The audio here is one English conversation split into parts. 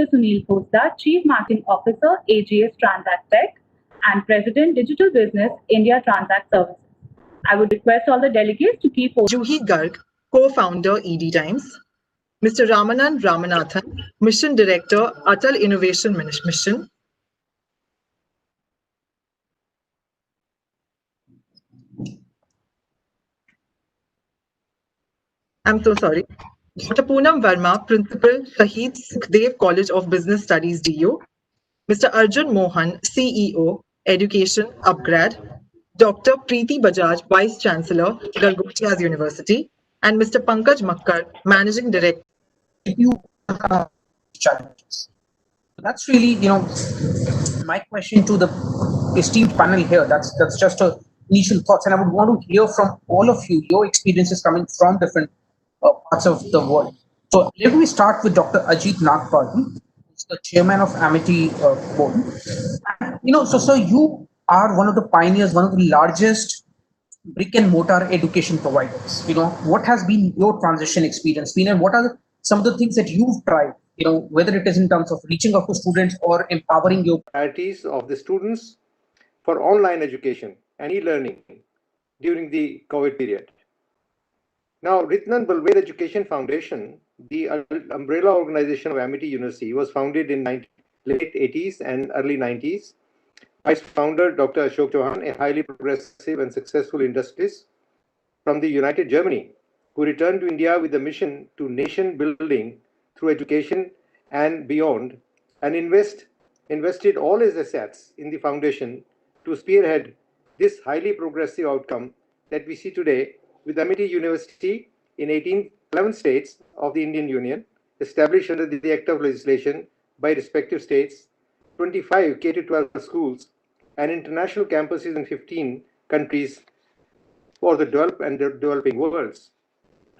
Sunil Khosla, Chief Marketing Officer, AGS Transact Tech, and President, Digital Business, India Transact Services. I would request all the delegates to keep Juhi Garg, co-founder ED Times, Mr. Ramanan Ramanathan, Mission Director, Atal Innovation Mission, I'm so sorry, Dr. Poonam Verma, Principal, Shahid Sukhdev College of Business Studies, DU, Mr. Arjun Mohan, CEO, Education, Upgrad, Dr. Preeti Bajaj, Vice Chancellor, Galgotias University, and Mr. Pankaj Makkar, Managing Director. Challenges. That's really, my question to the esteemed panel here. That's just a initial thoughts, and I would want to hear from all of you your experiences coming from different parts of the world. So let me start with Dr. Ajit Nagpal, who's the chairman of Amity board. And, so you are one of the pioneers, one of the largest brick and mortar education providers. What has been your transition experience been, and what are some of the things that you've tried, whether it is in terms of reaching out to students or empowering your priorities of the students for online education and e-learning during the COVID period. Now, Ritnan Balved Education Foundation, the umbrella organization of Amity University, was founded in late 80s and early 90s by its founder, Dr. Ashok Chauhan, a highly progressive and successful industrialist from the United Germany, who returned to India with a mission to nation building through education and beyond, and invested all his assets in the foundation to spearhead this highly progressive outcome that we see today with Amity University in 11 states of the Indian Union, established under the Act of Legislation by respective states, 25 K-12 schools, and international campuses in 15 countries for the developed and developing worlds.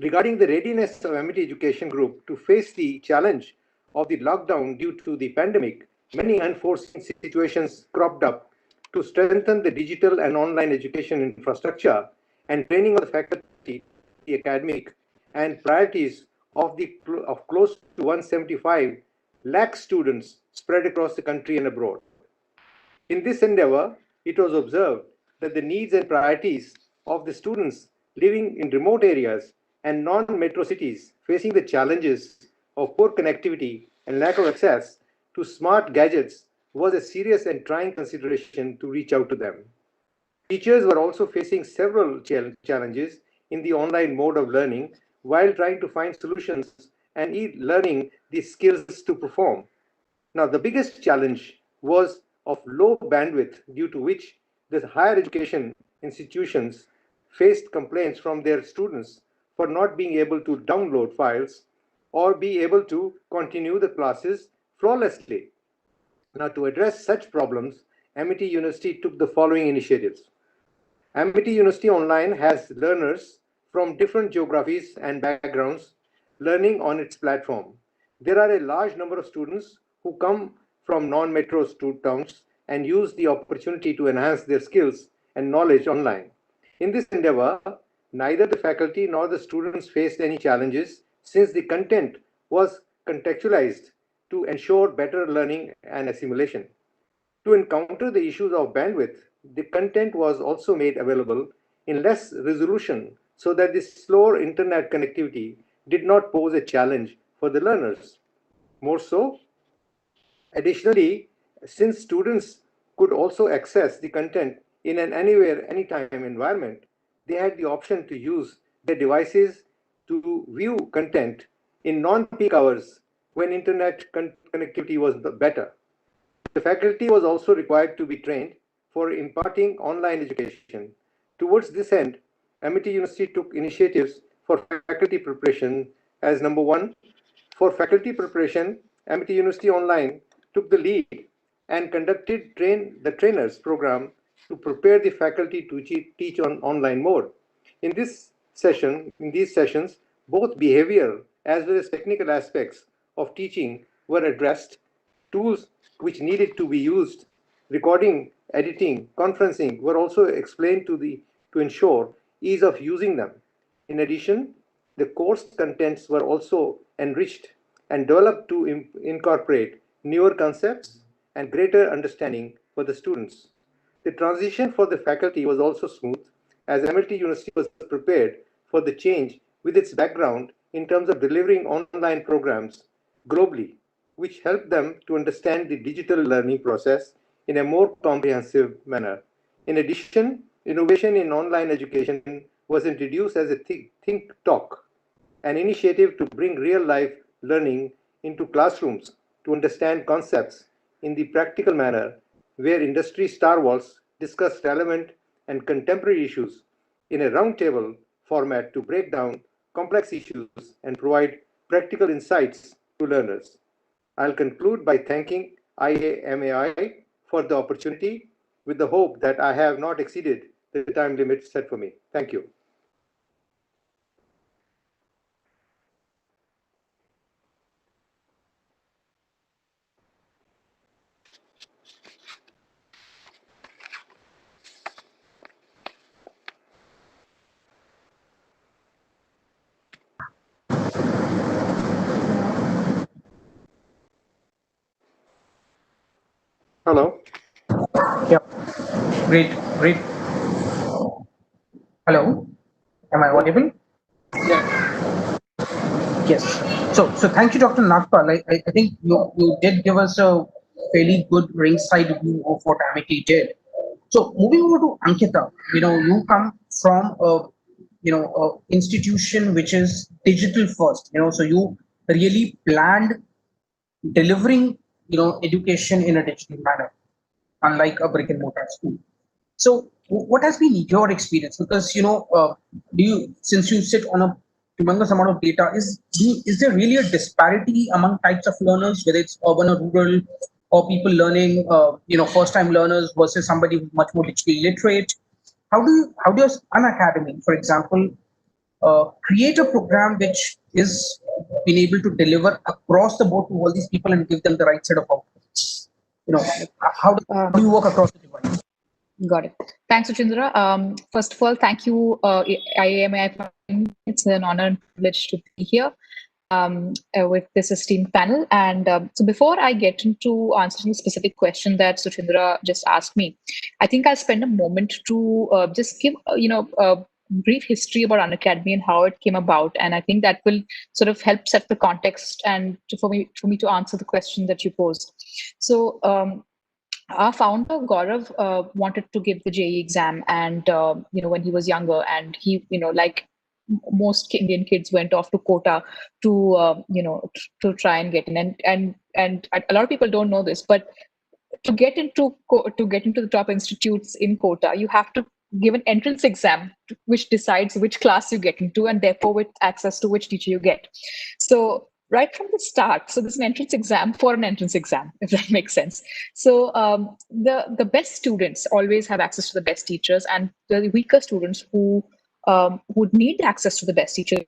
Regarding the readiness of Amity Education Group to face the challenge of the lockdown due to the pandemic, many unforeseen situations cropped up to strengthen the digital and online education infrastructure and training of the faculty, the academic, and priorities of close to 175 lakh students spread across the country and abroad. In this endeavor, it was observed that the needs and priorities of the students living in remote areas and non-metro cities facing the challenges of poor connectivity and lack of access to smart gadgets was a serious and trying consideration to reach out to them. Teachers were also facing several challenges in the online mode of learning while trying to find solutions and learning the skills to perform. Now, the biggest challenge was of low bandwidth, due to which the higher education institutions faced complaints from their students for not being able to download files or be able to continue the classes flawlessly. Now, to address such problems, Amity University took the following initiatives. Amity University Online has learners from different geographies and backgrounds learning on its platform. There are a large number of students who come from non-metro towns and use the opportunity to enhance their skills and knowledge online. In this endeavor, neither the faculty nor the students faced any challenges, since the content was contextualized to ensure better learning and assimilation. To encounter the issues of bandwidth, the content was also made available in less resolution so that the slower internet connectivity did not pose a challenge for the learners. More so, additionally, since students could also access the content in an anywhere, anytime environment, they had the option to use their devices to view content in non-peak hours when internet connectivity was better. The faculty was also required to be trained for imparting online education. Towards this end, Amity University took initiatives for faculty preparation as number one. For faculty preparation, Amity University Online took the lead and conducted the trainers program to prepare the faculty to teach on online mode. In these sessions, both behavioral as well as technical aspects of teaching were addressed. Tools which needed to be used, recording, editing, conferencing, were also explained to ensure ease of using them. In addition, the course contents were also enriched and developed to incorporate newer concepts and greater understanding for the students. The transition for the faculty was also smooth, as Amity University was prepared for the change with its background in terms of delivering online programs globally, which helped them to understand the digital learning process in a more comprehensive manner. In addition, innovation in online education was introduced as a think talk, an initiative to bring real life learning into classrooms to understand concepts in the practical manner, where industry stalwarts discuss relevant and contemporary issues in a roundtable format to break down complex issues and provide practical insights to learners. I'll conclude by thanking IAMAI for the opportunity, with the hope that I have not exceeded the time limit set for me. Thank you. Hello. Yeah, great, great. Hello, am I audible? Yeah. Yes. So thank you, Dr. Nagpal. I think you did give us a fairly good ringside view of what Amity did. So moving over to Ankita, you come from a institution which is digital first. So you really planned delivering education in a digital manner, unlike a brick and mortar school. So what has been your experience? Because do you, since you sit on a humongous amount of data, is there really a disparity among types of learners, whether it's urban or rural, or people learning, first time learners versus somebody who's much more digitally literate? How does Unacademy, for example, create a program which is been able to deliver across the board to all these people and give them the right set of outcomes? How do you work across the divide? Got it. Thanks, Suchindra. First of all, thank you, IAMI. It's an honor and privilege to be here with this esteemed panel. And so before I get into answering the specific question that Suchindra just asked me, I think I'll spend a moment to just give, a brief history about Unacademy and how it came about. And I think that will sort of help set the context and for me to answer the question that you posed. So, our founder Gaurav wanted to give the JEE exam, and when he was younger, and he like most Indian kids went off to Kota to to try and get in, and a lot of people don't know this, but to get into the top institutes in Kota, you have to give an entrance exam which decides which class you get into, and therefore with access to which teacher you get. So right from the start, so this is an entrance exam for an entrance exam, if that makes sense. So the best students always have access to the best teachers, and the weaker students who would need access to the best teachers.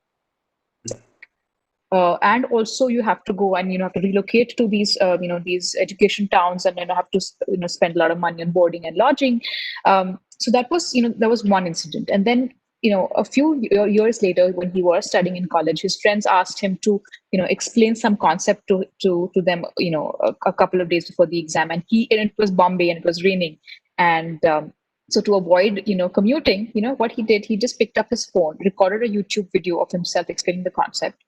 And also you have to go and have to relocate to these these education towns, and then have to spend a lot of money on boarding and lodging. So that was that was one incident. And then a few years later, when he was studying in college, his friends asked him to explain some concept to them a couple of days before the exam, and it was Bombay and it was raining, and so to avoid commuting, what he did, he just picked up his phone, recorded a YouTube video of himself explaining the concept,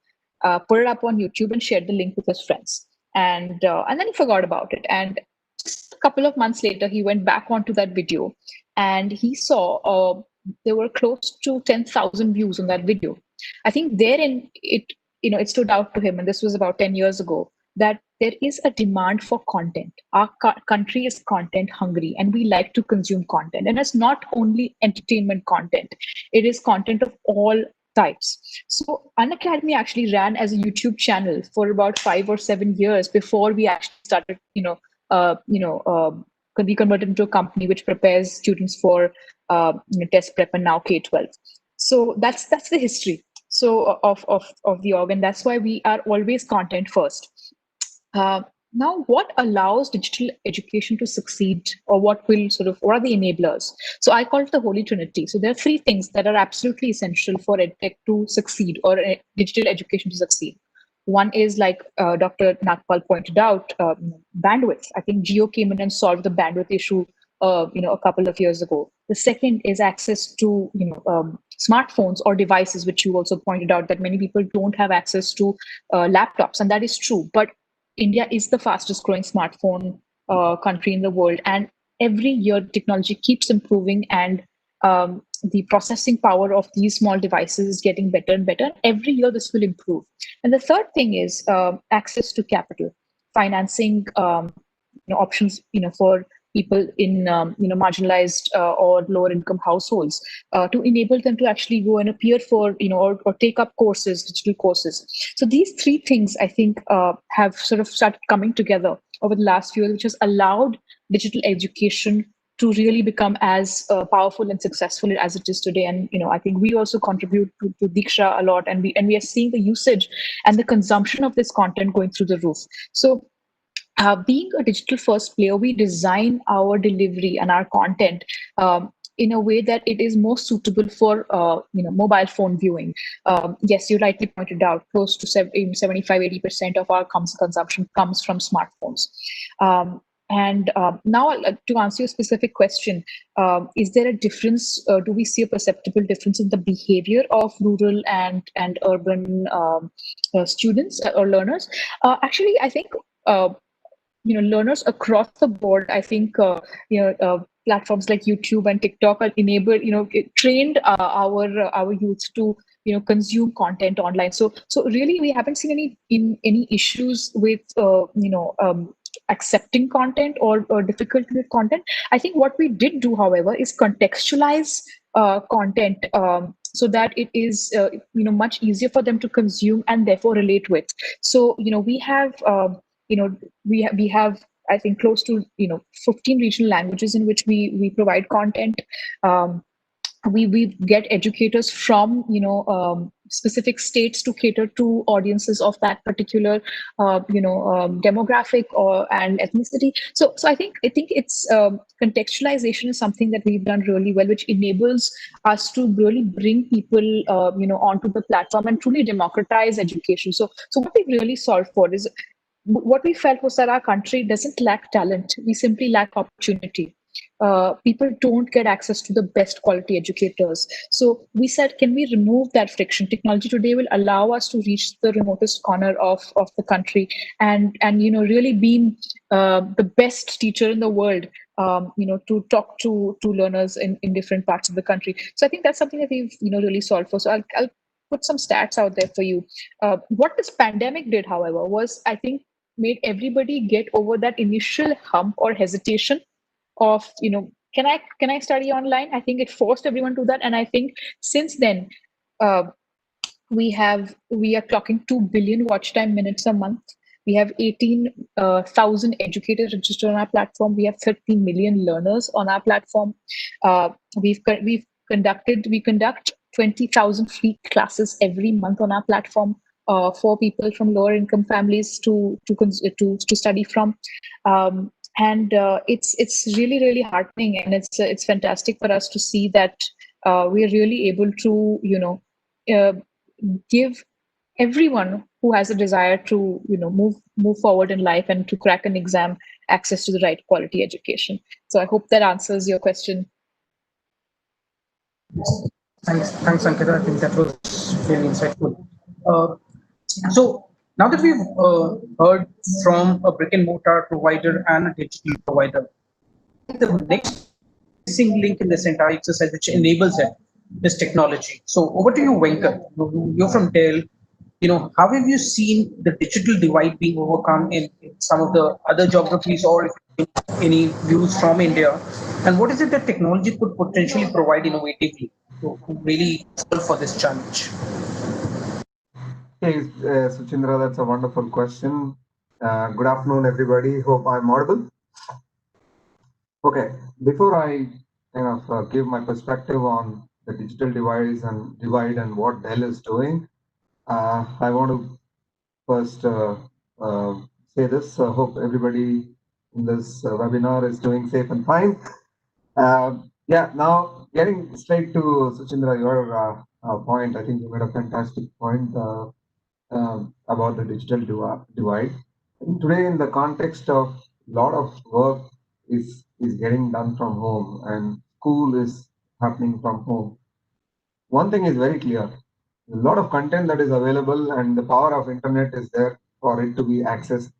put it up on YouTube, and shared the link with his friends. And then he forgot about it. And just a couple of months later, he went back onto that video, and he saw there were close to 10,000 views on that video. I think therein it stood out to him, and this was about 10 years ago, that there is a demand for content. Our country is content hungry, and we like to consume content. And it's not only entertainment content; it is content of all types. So Unacademy actually ran as a YouTube channel for about 5 or 7 years before we actually started, we converted into a company which prepares students for test prep and now K-12. So that's the history. So of the org, and that's why we are always content first. Now, what allows digital education to succeed, or what are the enablers? So I call it the Holy Trinity. So there are 3 things that are absolutely essential for EdTech to succeed, or digital education to succeed. One is like Dr. Nagpal pointed out, bandwidth. I think Geo came in and solved the bandwidth issue, a couple of years ago. The second is access to, smartphones or devices, which you also pointed out that many people don't have access to laptops, and that is true. But India is the fastest growing smartphone country in the world, and every year technology keeps improving, and the processing power of these small devices is getting better and better. Every year this will improve. And the third thing is access to capital, financing options, for people in marginalized or lower income households, to enable them to actually go and appear for or take up courses, digital courses. So these three things, I think, have sort of started coming together over the last few years, which has allowed digital education to really become as powerful and successful as it is today. And I think we also contribute to Diksha a lot, and we are seeing the usage and the consumption of this content going through the roof. So being a digital first player, we design our delivery and our content in a way that it is more suitable for mobile phone viewing. Yes, you rightly pointed out, close to 75-80% of our consumption comes from smartphones. And now, to answer your specific question, is there a difference? Do we see a perceptible difference in the behavior of rural and urban students or learners? Actually, I think learners across the board. I think platforms like YouTube and TikTok are enabled, trained our youth to consume content online. So really, we haven't seen any issues with accepting content or difficulty with content. I think what we did do, however, is contextualize content so that it is much easier for them to consume and therefore relate with. So we have we have, I think, close to 15 regional languages in which we provide content. We get educators from specific states to cater to audiences of that particular demographic and ethnicity. So I think it's contextualization is something that we've done really well, which enables us to really bring people onto the platform and truly democratize education. So what we really solved for is, what we felt was that our country doesn't lack talent. We simply lack opportunity. People don't get access to the best quality educators. So we said, can we remove that friction? Technology today will allow us to reach the remotest corner of the country and really be the best teacher in the world, to talk to learners in different parts of the country. So I think that's something that we've really solved for. So I'll put some stats out there for you. What this pandemic did, however, was, I think, made everybody get over that initial hump or hesitation of can I study online. I think it forced everyone to that, and I think since then we are clocking 2 billion watch time minutes a month. We have 18,000 educators registered on our platform. We have 30 million learners on our platform. We conduct 20,000 free classes every month on our platform for people from lower income families to study from. And it's really, really heartening, and it's fantastic for us to see that we are really able to give everyone who has a desire to move forward in life and to crack an exam access to the right quality education. So I hope that answers your question. Thanks, Ankita. I think that was really insightful. So now that we've heard from a brick and mortar provider and a digital provider, the next missing link in this entire exercise, which enables it, is technology. So over to you, Venkat. You're from Dell. How have you seen the digital divide being overcome in some of the other geographies, or any views from India? And what is it that technology could potentially provide innovatively to really solve for this challenge? Hey, Suchindra, that's a wonderful question. Good afternoon, everybody. Hope I'm audible. Okay, before I give my perspective on the digital divide and what Dell is doing, I want to first say this. Hope everybody in this webinar is doing safe and fine. Now getting straight to Suchindra, your point, I think you made a fantastic point. about the digital divide. And today, in the context of a lot of work is getting done from home and school is happening from home, one thing is very clear: a lot of content that is available, and the power of internet is there for it to be accessed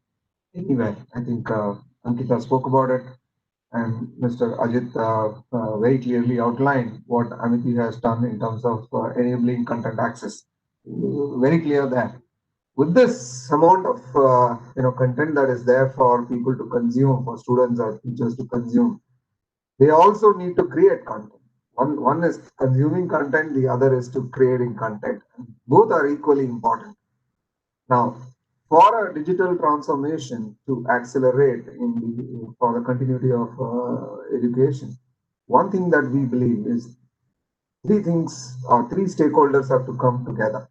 anywhere. I think Ankita spoke about it, and Mr. Ajit very clearly outlined what Amity has done in terms of enabling content access. Very clear there. With this amount of content that is there for people to consume, for students or teachers to consume, they also need to create content. One is consuming content, the other is to creating content. Both are equally important. Now, for a digital transformation to accelerate for the continuity of education, one thing that we believe is three things or three stakeholders have to come together.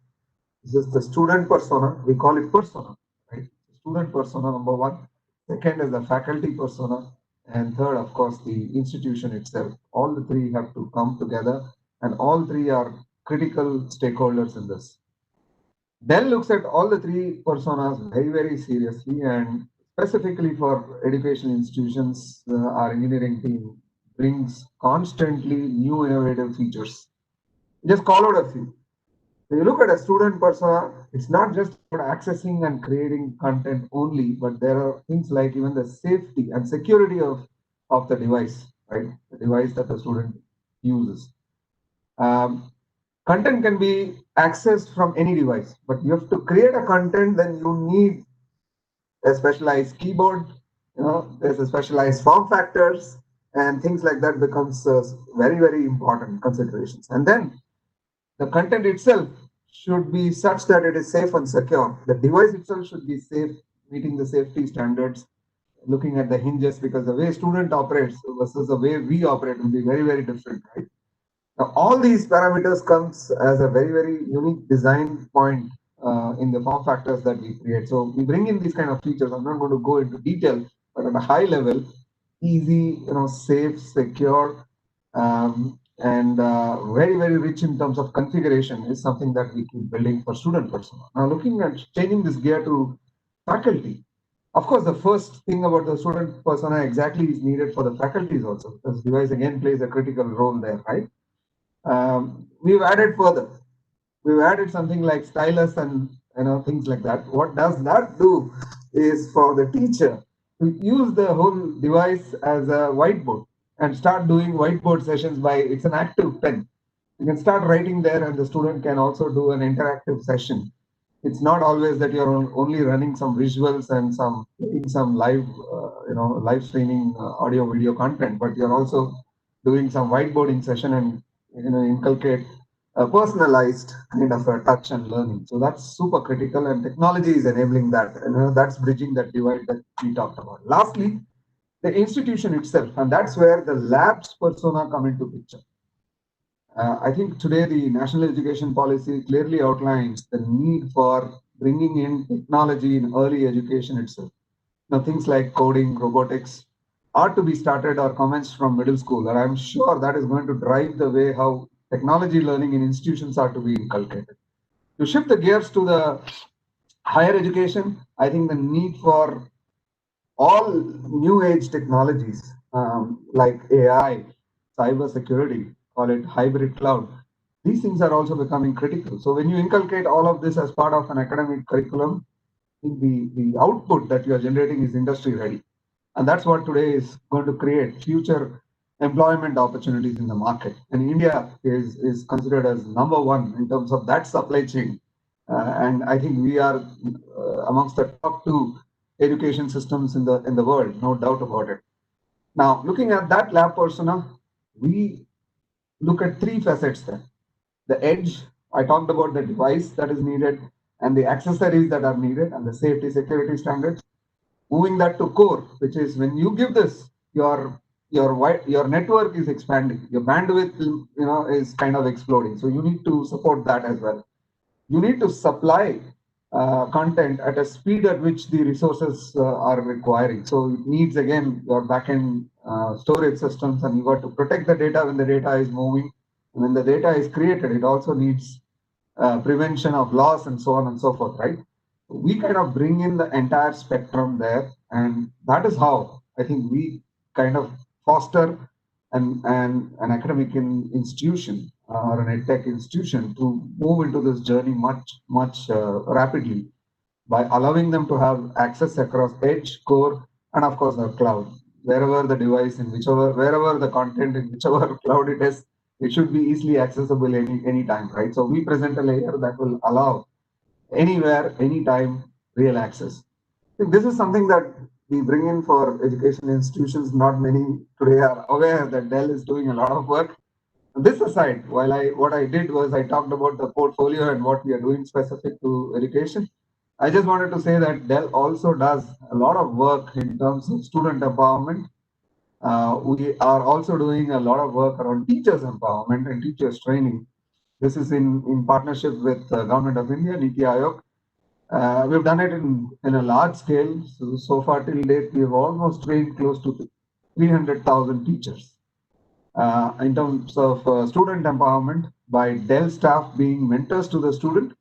This is the student persona, we call it persona, right? Student persona, number one. Second is the faculty persona. And third, of course, the institution itself. All the three have to come together, and all three are critical stakeholders in this. Dell looks at all the three personas very, very seriously, and specifically for education institutions, our engineering team brings constantly new innovative features. Just call out a few. When you look at a student persona, it's not just about accessing and creating content only, but there are things like even the safety and security of the device, right? The device that the student uses. Content can be accessed from any device, but you have to create a content, then you need a specialized keyboard, there's a specialized form factors, and things like that becomes very, very important considerations. And then the content itself should be such that it is safe and secure. The device itself should be safe, meeting the safety standards, looking at the hinges, because the way student operates versus the way we operate will be very, very different, right? Now, all these parameters comes as a very, very unique design point in the form factors that we create. So we bring in these kind of features. I'm not going to go into detail, but at a high level, easy, safe, secure, and very, very rich in terms of configuration is something that we keep building for student persona. Now, looking at changing this gear to faculty, of course, the first thing about the student persona exactly is needed for the faculties also, because device again plays a critical role there, right? We've added further. We've added something like stylus and things like that. What does that do is for the teacher to use the whole device as a whiteboard and start doing whiteboard sessions by, it's an active pen. You can start writing there, and the student can also do an interactive session. It's not always that you're only running some visuals and some live, live streaming audio video content, but you're also doing some whiteboarding session and inculcate a personalized kind of a touch and learning. So that's super critical, and technology is enabling that. That's bridging that divide that we talked about. Lastly, the institution itself, and that's where the labs persona come into picture. I think today the national education policy clearly outlines the need for bringing in technology in early education itself. Now, things like coding, robotics are to be started or commenced from middle school, and I'm sure that is going to drive the way how technology learning in institutions are to be inculcated. To shift the gears to the higher education, I think the need for all new age technologies like AI, cyber security, call it hybrid cloud, these things are also becoming critical. So when you inculcate all of this as part of an academic curriculum, the output that you are generating is industry ready. And that's what today is going to create future employment opportunities in the market. And India is considered as number one in terms of that supply chain. And I think we are amongst the top two education systems in the world, no doubt about it. Now, looking at that lab persona, we look at three facets there. The edge, I talked about the device that is needed and the accessories that are needed and the safety security standards. Moving that to core, which is when you give this, your network is expanding, your bandwidth is kind of exploding. So you need to support that as well. You need to supply content at a speed at which the resources are requiring. So it needs, again, your backend storage systems, and you got to protect the data when the data is moving. When the data is created, it also needs prevention of loss, and so on and so forth, right? We kind of bring in the entire spectrum there, and that is how I think we kind of foster an academic institution or an edtech institution to move into this journey much rapidly by allowing them to have access across edge, core, and of course the cloud. Wherever the device, wherever the content in whichever cloud it is, it should be easily accessible anytime, right? So we present a layer that will allow anywhere, anytime, real access. This is something that we bring in for education institutions. Not many today are aware that Dell is doing a lot of work. This aside, what I did was I talked about the portfolio and what we are doing specific to education. I just wanted to say that Dell also does a lot of work in terms of student empowerment. We are also doing a lot of work around teachers empowerment and teachers training. This is in partnership with the Government of India, Niti Aayog. We've done it in a large scale. So far till date, we've almost trained close to 300,000 teachers. In terms of student empowerment, by Dell staff being mentors to the student,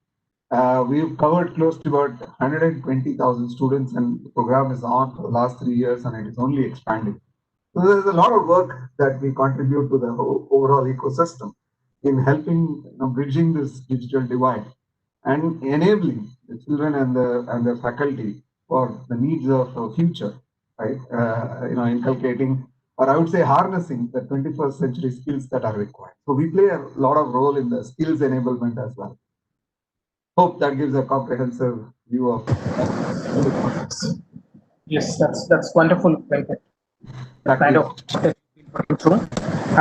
we've covered close to about 120,000 students, and the program is on for the last 3 years, and it is only expanding. So there's a lot of work that we contribute to the overall ecosystem in helping bridging this digital divide and enabling the children and their faculty for the needs of the future, right? Inculcating, or I would say harnessing the 21st century skills that are required. So we play a lot of role in the skills enablement as well. Hope that gives a comprehensive view of. Yes, that's wonderful, Venkat. Kind of working through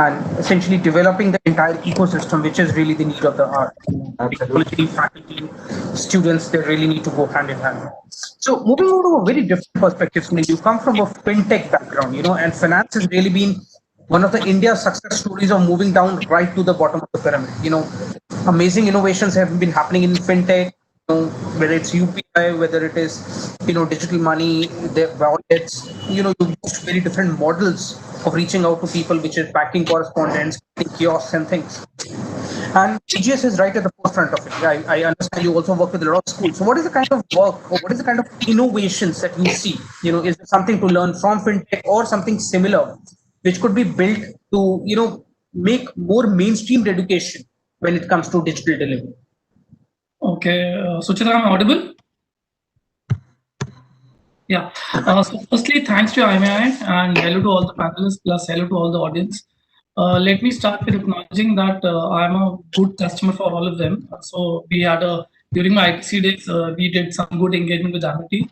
and essentially developing the entire ecosystem, which is really the need of the hour. Technology, faculty, students, they really need to go hand in hand. So moving on to a very different perspective, Sunil, you come from a fintech background, and finance has really been one of the India's success stories of moving down right to the bottom of the pyramid. Amazing innovations have been happening in fintech, whether it's UPI, whether it is, digital money, their wallets, you use very different models of reaching out to people, which is banking correspondence, kiosks and things. And EGS is right at the forefront of it. I understand you also work with a lot of schools. So what is the kind of work or what is the kind of innovations that you see? Is there something to learn from fintech or something similar, which could be built to, make more mainstream education when it comes to digital delivery? Okay, Suchindra, am I audible? Yeah. So firstly, thanks to IMI and hello to all the panelists, plus hello to all the audience. Let me start with acknowledging that I'm a good customer for all of them. So we had during my ITC days, we did some good engagement with Amity.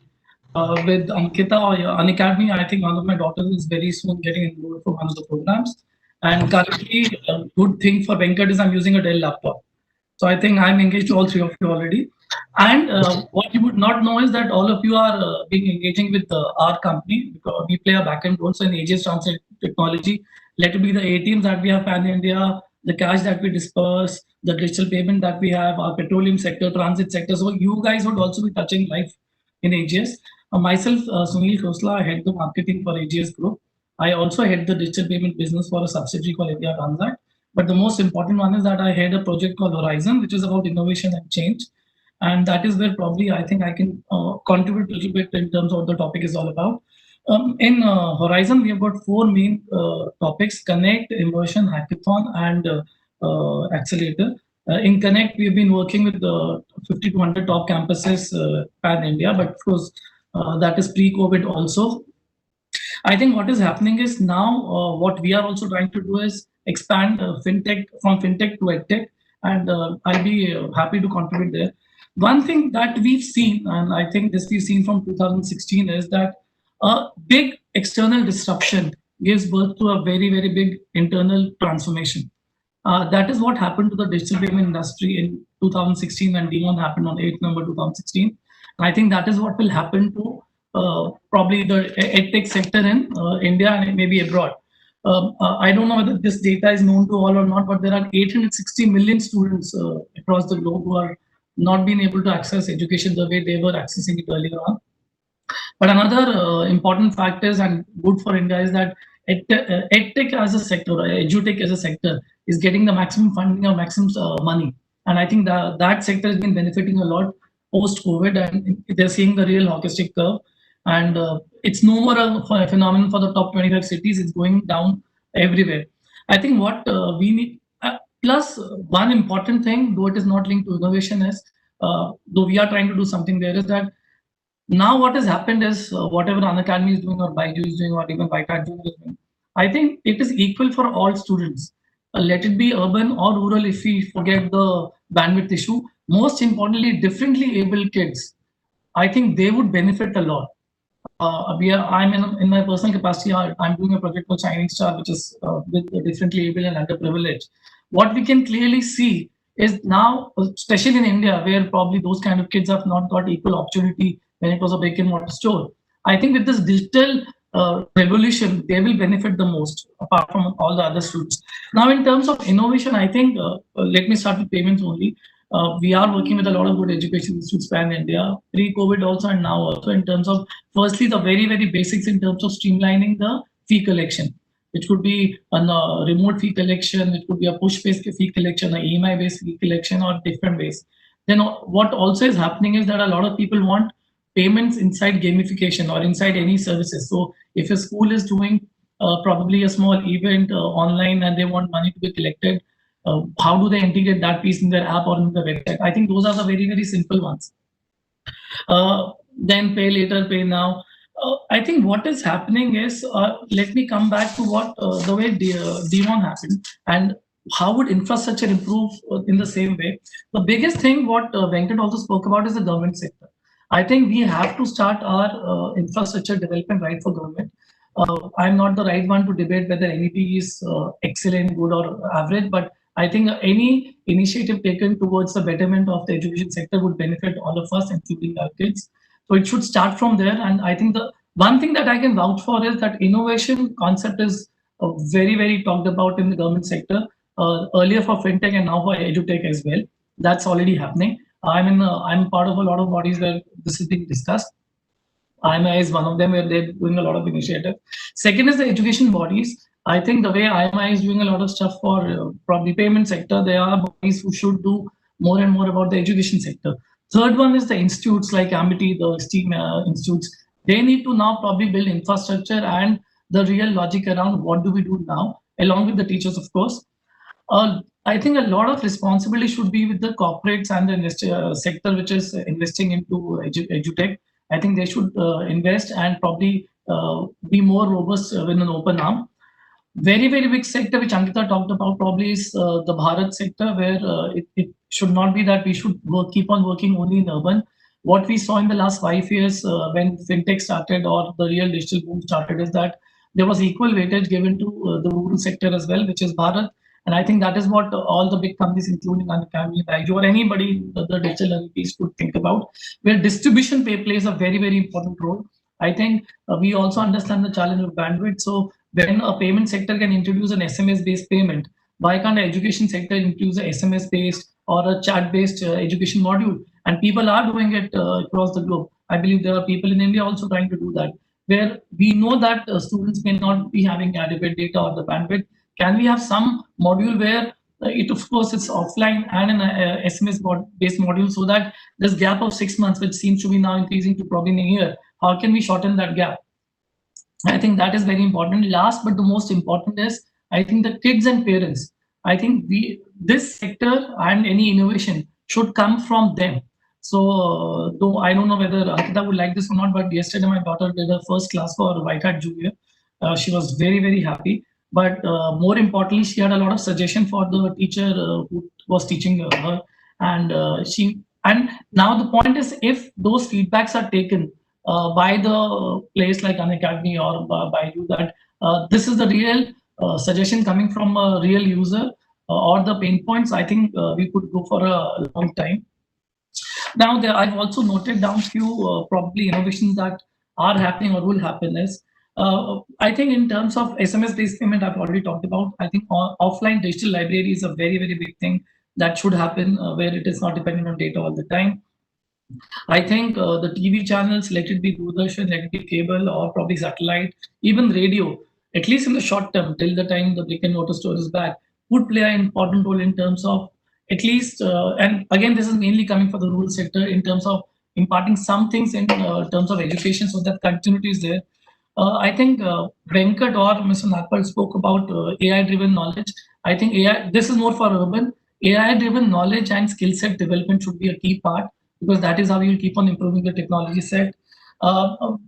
With Ankita or Unacademy, I think one of my daughters is very soon getting enrolled for one of the programs. And currently, a good thing for Venkat is I'm using a Dell laptop. So I think I'm engaged to all three of you already. And what you would not know is that all of you are being engaging with our company, because we play a backend role. So in AGS Transact technology, let it be the ATMs that we have pan India, the cash that we disperse, the digital payment that we have, our petroleum sector, transit sector. So you guys would also be touching life in AGS. Myself, Sunil Khosla, I head the marketing for AGS Group. I also head the digital payment business for a subsidiary called India Transact. But the most important one is that I had a project called Horizon, which is about innovation and change. And that is where probably I think I can contribute a little bit in terms of what the topic is all about. In Horizon, we have got four main topics: Connect, Immersion, Hackathon, and Accelerator. In Connect, we've been working with 50 to 100 top campuses pan India, but of course, that is pre-COVID also. I think what is happening is now what we are also trying to do is expand fintech from fintech to edtech, and I'll be happy to contribute there. One thing that we've seen, and I think this we've seen from 2016, is that a big external disruption gives birth to a very, very big internal transformation. That is what happened to the digital payment industry in 2016 when Demon happened on 8th November 2016. And I think that is what will happen to probably the edtech sector in India and maybe abroad. I don't know whether this data is known to all or not, but there are 860 million students across the globe who are not being able to access education the way they were accessing it earlier on. But another important fact is, and good for India, is that edtech as a sector, or edutech as a sector, is getting the maximum funding or maximum money. And I think that sector has been benefiting a lot post-COVID, and they're seeing the real hockey stick curve. And it's no more a phenomenon for the top 25 cities, it's going down everywhere. I think what we need, plus one important thing, though it is not linked to innovation, is though we are trying to do something there, is that now what has happened is whatever Unacademy is doing or Baiju is doing or even White Hat is doing, I think it is equal for all students. Let it be urban or rural if we forget the bandwidth issue. Most importantly, differently able kids, I think they would benefit a lot. I'm in my personal capacity, I'm doing a project called Shining Star, which is with the differently able and underprivileged. What we can clearly see is now, especially in India, where probably those kind of kids have not got equal opportunity when it was a brick and mortar store. I think with this digital revolution, they will benefit the most, apart from all the other students. Now, in terms of innovation, I think, let me start with payments only. We are working with a lot of good education institutes pan India, pre-COVID also and now also, in terms of, firstly, the very, very basics in terms of streamlining the fee collection. It could be a remote fee collection, it could be a push-based fee collection, a EMI-based fee collection, or different ways. Then what also is happening is that a lot of people want payments inside gamification or inside any services. So if a school is doing probably a small event online and they want money to be collected, how do they integrate that piece in their app or in the website? I think those are the very, very simple ones. Then pay later, pay now. I think what is happening is, let me come back to what the way Demon happened and how would infrastructure improve in the same way. The biggest thing what Venkat also spoke about is the government sector. I think we have to start our infrastructure development right for government. I'm not the right one to debate whether NEP is excellent, good, or average, but I think any initiative taken towards the betterment of the education sector would benefit all of us, including our kids. So it should start from there. And I think the one thing that I can vouch for is that innovation concept is very, very talked about in the government sector, earlier for fintech and now for edutech as well. That's already happening. I'm part of a lot of bodies where this is being discussed. IMI is one of them, where they're doing a lot of initiative. Second is the education bodies. I think the way IMI is doing a lot of stuff for probably payment sector, there are bodies who should do more and more about the education sector. Third one is the institutes like Amity, the STEAM institutes. They need to now probably build infrastructure and the real logic around what do we do now, along with the teachers, of course. I think a lot of responsibility should be with the corporates and the sector which is investing into edutech. I think they should invest and probably be more robust with an open arm. Very, very big sector which Ankita talked about probably is the Bharat sector, where it should not be that we should keep on working only in urban. What we saw in the last 5 years when fintech started or the real digital boom started is that there was equal weightage given to the rural sector as well, which is Bharat. And I think that is what all the big companies, including Unacademy, Baiju, or anybody the digital learning piece could think about, where distribution plays a very, very important role. I think we also understand the challenge of bandwidth. So when a payment sector can introduce an SMS-based payment, why can't the education sector introduce a SMS-based or a chat-based education module? And people are doing it across the globe. I believe there are people in India also trying to do that, where we know that students may not be having adequate data or the bandwidth. Can we have some module where it, of course, it's offline and an SMS-based module, so that this gap of 6 months, which seems to be now increasing to probably a year, how can we shorten that gap? I think that is very important. Last but the most important is, I think the kids and parents. I think this sector and any innovation should come from them. So though I don't know whether Ankita would like this or not, but yesterday my daughter did her first class for White Hat Junior. She was very, very happy. But more importantly, she had a lot of suggestion for the teacher who was teaching her. And now the point is, if those feedbacks are taken by the place like Unacademy or by you, that this is the real suggestion coming from a real user or the pain points, I think we could go for a long time. Now, I've also noted down few probably innovations that are happening or will happen is, I think in terms of SMS-based payment, I've already talked about. I think offline digital library is a very, very big thing that should happen where it is not dependent on data all the time. I think the TV channels, let it be Doordarshan, let it be cable or probably satellite, even radio, at least in the short term, till the time the brick and mortar store is back, would play an important role in terms of at least, and again, this is mainly coming for the rural sector in terms of imparting some things in terms of education so that continuity is there. I think Venkat or Mr. Nagpal spoke about AI-driven knowledge. I think AI, this is more for urban. AI-driven knowledge and skill set development should be a key part, because that is how you will keep on improving the technology set.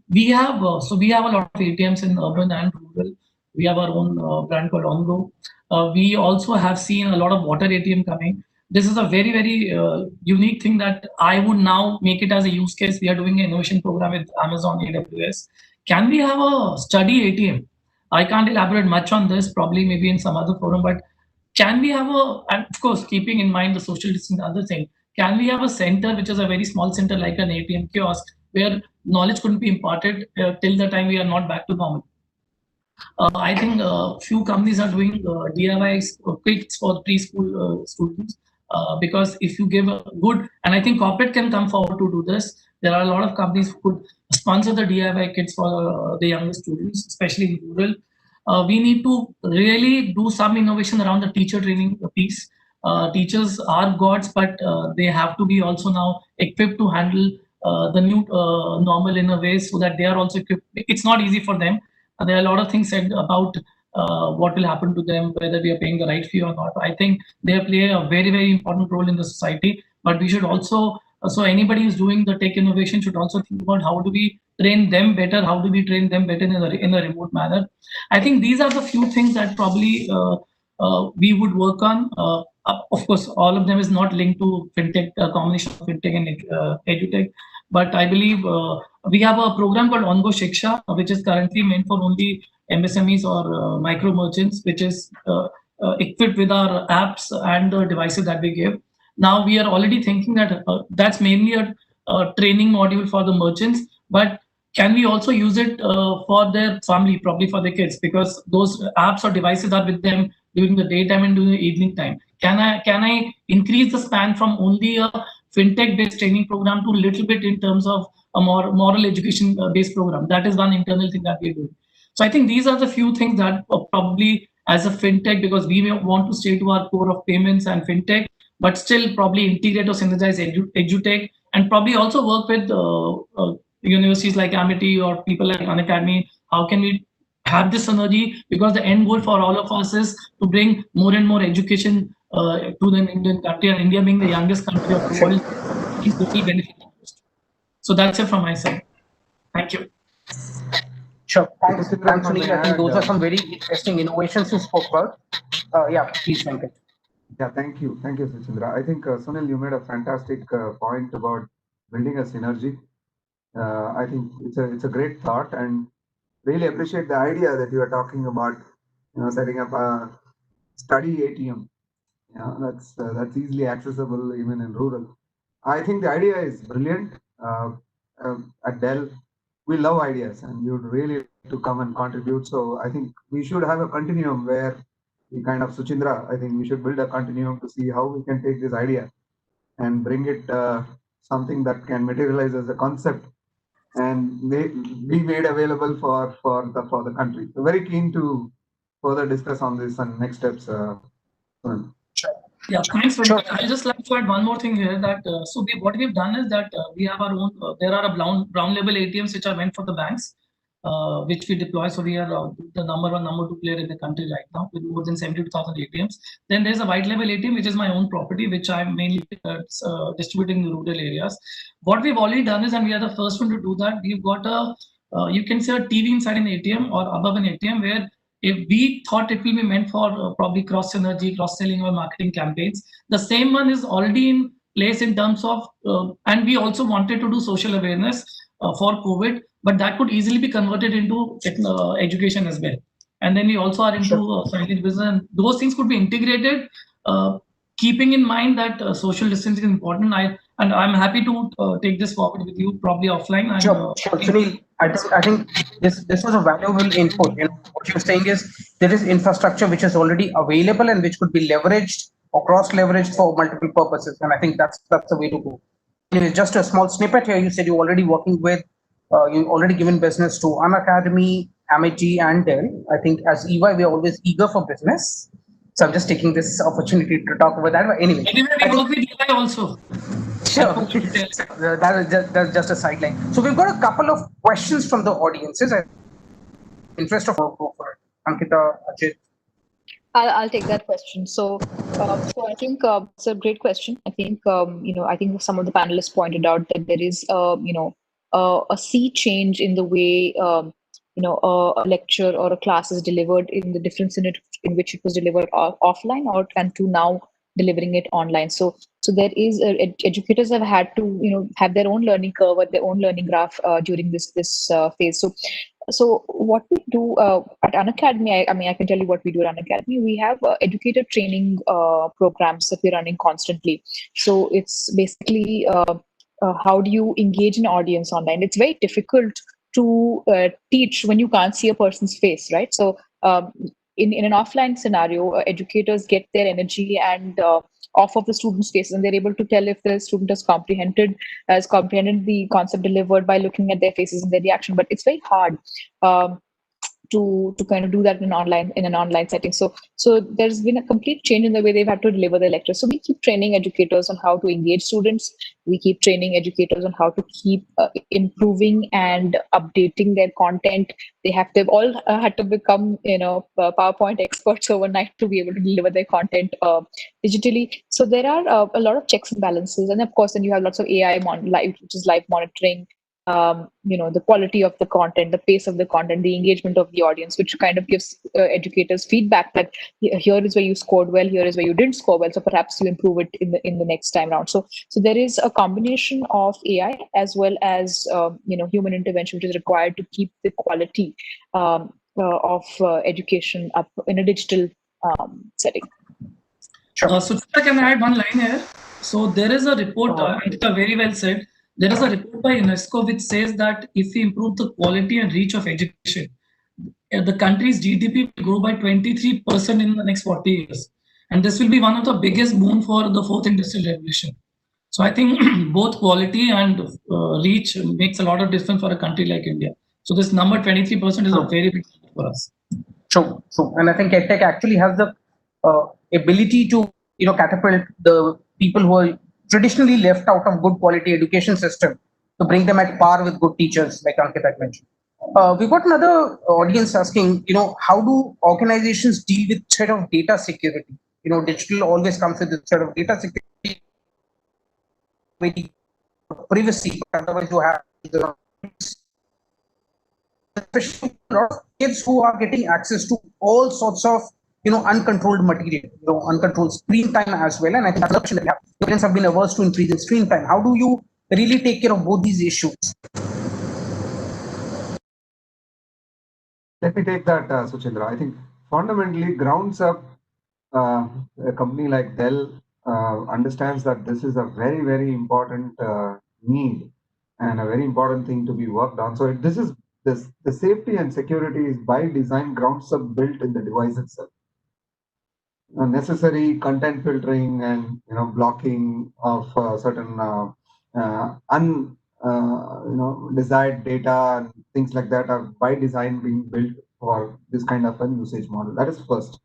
We have a lot of ATMs in urban and rural. We have our own brand called Ongo. We also have seen a lot of water ATM coming. This is a very, very unique thing that I would now make it as a use case. We are doing an innovation program with Amazon AWS. Can we have a study ATM? I can't elaborate much on this, probably maybe in some other forum, but can we have and of course, keeping in mind the social distance, other thing, can we have a center which is a very small center like an ATM kiosk where knowledge couldn't be imparted till the time we are not back to normal? I think few companies are doing DIY kits for preschool students, because if you give a good, and I think corporate can come forward to do this. There are a lot of companies who could sponsor the DIY kits for the younger students, especially in rural. We need to really do some innovation around the teacher training piece. Teachers are gods, but they have to be also now equipped to handle the new normal in a way so that they are also equipped. It's not easy for them. There are a lot of things said about what will happen to them, whether we are paying the right fee or not. I think they play a very, very important role in the society, but we should also, so anybody who's doing the tech innovation should also think about how do we train them better, how do we train them better in a remote manner. I think these are the few things that probably we would work on. Of course, all of them is not linked to fintech, combination of fintech and edutech, but I believe we have a program called Ongo Shiksha, which is currently meant for only MSMEs or micro merchants, which is equipped with our apps and the devices that we give. Now we are already thinking that that's mainly a training module for the merchants, but can we also use it for their family, probably for the kids, because those apps or devices are with them during the daytime and during the evening time. Can I increase the span from only a fintech-based training program to a little bit in terms of a more moral education-based program? That is one internal thing that we do. So I think these are the few things that probably as a fintech, because we may want to stay to our core of payments and fintech, but still probably integrate or synergize edutech, and probably also work with universities like Amity or people like Unacademy. How can we have this synergy? Because the end goal for all of us is to bring more and more education to the Indian country, and India being the youngest country of the world, it will benefit most. So that's it from my side. Thank you. Sure. Thanks, Sunil. I think those are some very interesting innovations you spoke about. Yeah, please, Venkat. Yeah, thank you. Thank you, Suchindra. I think, Sunil, you made a fantastic point about building a synergy. I think it's a great thought, and really appreciate the idea that you are talking about, setting up a study ATM. Yeah, that's easily accessible even in rural. I think the idea is brilliant. At Dell, we love ideas, and we would really like to come and contribute. So I think we should have a continuum where we kind of, Suchindra, I think we should build a continuum to see how we can take this idea and bring it something that can materialize as a concept and be made available for the country. So very keen to further discuss on this and next steps. Yeah, thanks. Sure. I'd just like to add one more thing here, that what we've done is that we have our own. There are a brown label ATMs which are meant for the banks, which we deploy. So we are the number 2 player in the country right now with more than 72,000 ATMs. Then there's a white label ATM, which is my own property, which I'm mainly distributing in the rural areas. What we've already done is, and we are the first one to do that, we've got a you can say a TV inside an ATM or above an ATM, where if we thought it will be meant for probably cross synergy, cross selling or marketing campaigns, the same one is already in place in terms of, and we also wanted to do social awareness for COVID, but that could easily be converted into education as well. And then we also are into signage business, and those things could be integrated, keeping in mind that social distancing is important. I'm happy to take this forward with you, probably offline. And, sure. Sunil, I think this was a valuable input. What you're saying is there is infrastructure which is already available and which could be leveraged or cross-leveraged for multiple purposes, and I think that's the way to go. Anyway, just a small snippet here. You said you're already working with, you already given business to Unacademy, Amity, and Dell. I think as EY, we are always eager for business. So I'm just taking this opportunity to talk about that. But anyway, Anyway, we work with AI also. sure. That's just a sideline. So we've got a couple of questions from the audiences. Interest of go for it. Ankita, Ajit. I'll take that question. So I think it's a great question. I think I think some of the panelists pointed out that there is a sea change in the way a lecture or a class is delivered, in the difference in which it was delivered offline or and to now delivering it online. So there is educators have had to have their own learning curve or their own learning graph during this phase. So what we do at Unacademy, I mean, I can tell you what we do at Unacademy. We have educator training programs that we're running constantly. So it's basically how do you engage an audience online? It's very difficult to teach when you can't see a person's face, right? So in an offline scenario, educators get their energy and off of the students' faces, and they're able to tell if the student has comprehended the concept delivered by looking at their faces and their reaction. But it's very hard to kind of do that in an online setting. So there's been a complete change in the way they've had to deliver their lectures. So we keep training educators on how to engage students. We keep training educators on how to keep improving and updating their content. They've all had to become PowerPoint experts overnight to be able to deliver their content digitally. So there are a lot of checks and balances, and of course then you have lots of AI which is live monitoring. The quality of the content, the pace of the content, the engagement of the audience, which kind of gives educators feedback that here is where you scored well, here is where you didn't score well, so perhaps you improve it in the next time round. So there is a combination of AI as well as human intervention, which is required to keep the quality of education up in a digital setting. Sure. Suchindra, can I add one line here? So there is a report, Ankita very well said. There is a report by UNESCO which says that if we improve the quality and reach of education, the country's GDP will grow by 23% in the next 40 years. And this will be one of the biggest boon for the fourth industrial revolution. So I think both quality and reach makes a lot of difference for a country like India. So this number 23% is a very big number for us. True. And I think EdTech actually has the ability to catapult the people who are traditionally left out of good quality education system to bring them at par with good teachers, like Ankita mentioned. We've got another audience asking, how do organizations deal with threat of data security? Digital always comes with the threat of data security, privacy, but otherwise you have especially a lot of kids who are getting access to all sorts of uncontrolled material, uncontrolled screen time as well. And I think that's the option that we have. Parents have been averse to increasing screen time. How do you really take care of both these issues? Let me take that, Suchindra. I think fundamentally grounds up a company like Dell understands that this is a very, very important need and a very important thing to be worked on. So the safety and security is by design grounds up built in the device itself. Necessary content filtering and blocking of certain desired data and things like that are by design being built for this kind of an usage model. That is first.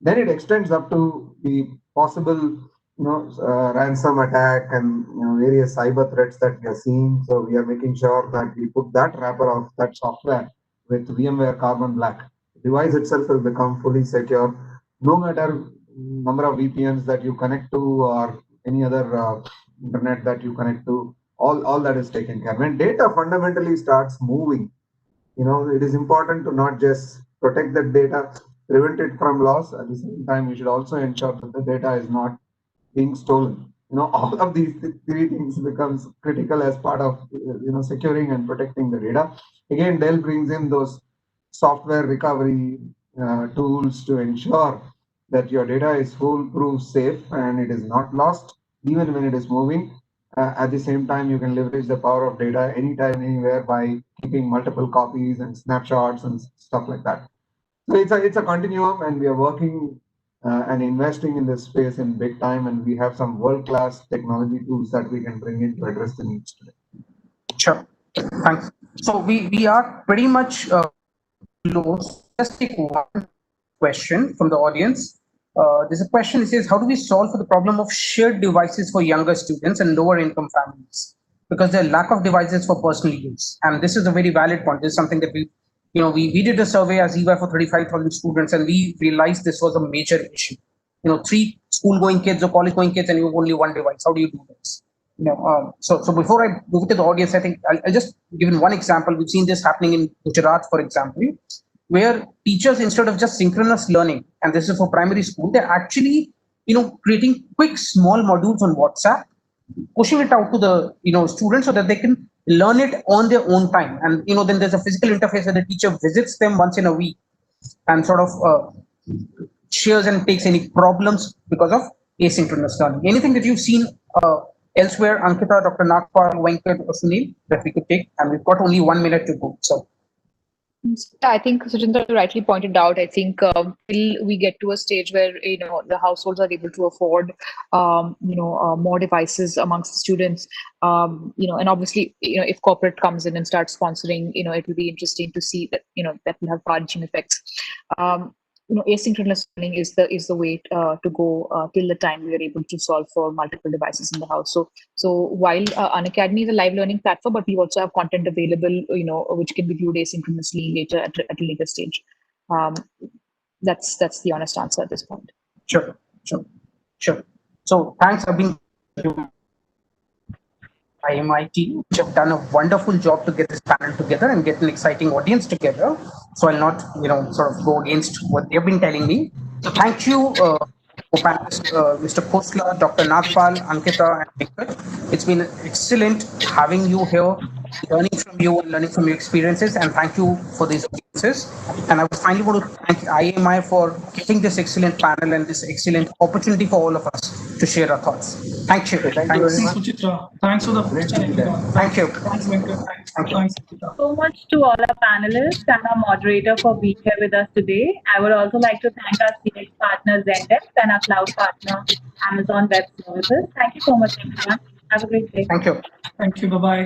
Then it extends up to the possible ransom attack and various cyber threats that we are seeing. So we are making sure that we put that wrapper of that software with VMware Carbon Black. The device itself will become fully secure, no matter number of VPNs that you connect to or any other internet that you connect to. All that is taken care. When data fundamentally starts moving, it is important to not just protect that data, prevent it from loss. At the same time, we should also ensure that the data is not being stolen. All of these three things becomes critical as part of securing and protecting the data. Again, Dell brings in those software recovery tools to ensure that your data is foolproof, safe, and it is not lost even when it is moving. At the same time, you can leverage the power of data anytime, anywhere by keeping multiple copies and snapshots and stuff like that. So it's a continuum, and we are working and investing in this space in big time, and we have some world-class technology tools that we can bring in to address the needs today. Sure, thanks. So we are pretty much close. Let's take one question from the audience. There's a question. It says, how do we solve for the problem of shared devices for younger students and lower income families? Because there are lack of devices for personal use. And this is a very valid point. This is something that we did a survey as EY for 35,000 students, and we realized this was a major issue. 3 school-going kids or college-going kids, and you have only one device. How do you do this? So before I move to the audience, I think I'll just give in one example. We've seen this happening in Gujarat, for example, where teachers, instead of just synchronous learning, and this is for primary school, they're actually, creating quick small modules on WhatsApp, pushing it out to the, students so that they can learn it on their own time. And, then there's a physical interface where the teacher visits them once in a week and sort of shares and takes any problems because of asynchronous learning. Anything that you've seen elsewhere, Ankita, Dr. Nagpal, Venkat, or Sunil, that we could take? And we've got only 1 minute to go. So. I think Suchindra rightly pointed out. I think till we get to a stage where the households are able to afford more devices amongst the students, and obviously if corporate comes in and starts sponsoring, it will be interesting to see that that will have far-reaching effects. Asynchronous learning is the way to go till the time we are able to solve for multiple devices in the house. So while Unacademy is a live learning platform, but we also have content available, which can be viewed asynchronously later at a later stage. That's the honest answer at this point. Sure. So thanks, Abhin, IMI team, which have done a wonderful job to get this panel together and get an exciting audience together. So I'll not, sort of go against what they've been telling me. So thank you, panelists, Mr. Khosla, Dr. Nagpal, Ankita, and Venkat. It's been excellent having you here, learning from you and learning from your experiences. And thank you for these audiences. And I would finally want to thank IMI for getting this excellent panel and this excellent opportunity for all of us to share our thoughts. Thank you. Thank you very much. Suchindra. Thanks for the question. Thank you. Thanks, Venkat. Thanks, Ankita. So much to all our panelists and our moderator for being here with us today. I would also like to thank our CX partner Zendesk and our cloud partner Amazon Web Services. Thank you so much, everyone. Have a great day. Thank you. Thank you. Bye-bye.